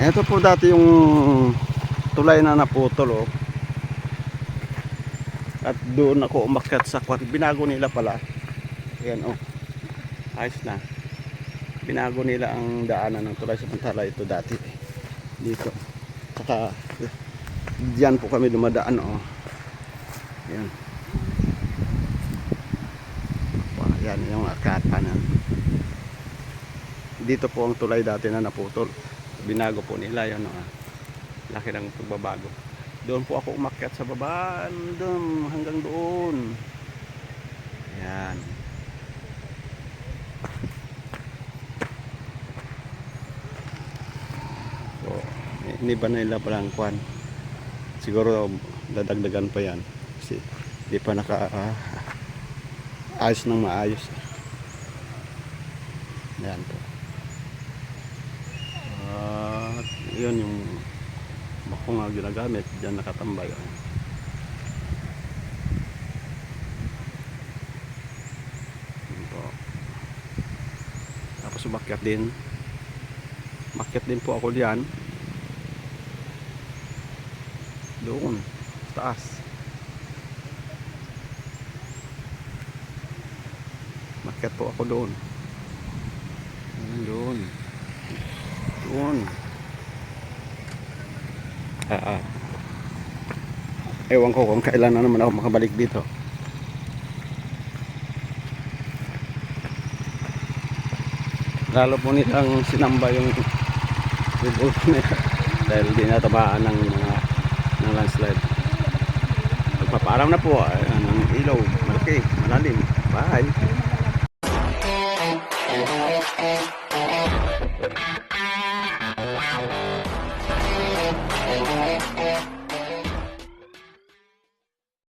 Ito po dati yung tulay na naputol, oh. At doon ako umakyat sa kwan. Binago nila pala. Ayan, oh. Ayos na. Binago nila ang daanan ng tulay, samantala ito dati dito. Saka diyan po kami dumadaan, oh. Ayan. Ayan yung akatanan. Dito po ang tulay dati na naputol. Binago po nila yun, oh. Laki ng pagbabago. Doon po ako umakyat sa baba, doon hanggang doon. Ayan. So, hindi ba nila palang kwan? Siguro dadagdagan pa yan. Kasi hindi pa ayos ng maayos. Ayan po. At yun yung bako nga ginagamit. Diyan nakatambay. Tapos umakyat din. Makyat din po ako diyan. Doon. Taas. Makyat po ako doon. Doon. Doon. Ewan ko kung kailan na naman ako makabalik dito. Lalo po nilang sinamba yung revolve nila dahil di natamaan ng landslide. Magpapaaram na po ng ilaw, malaki, malalim. Bye.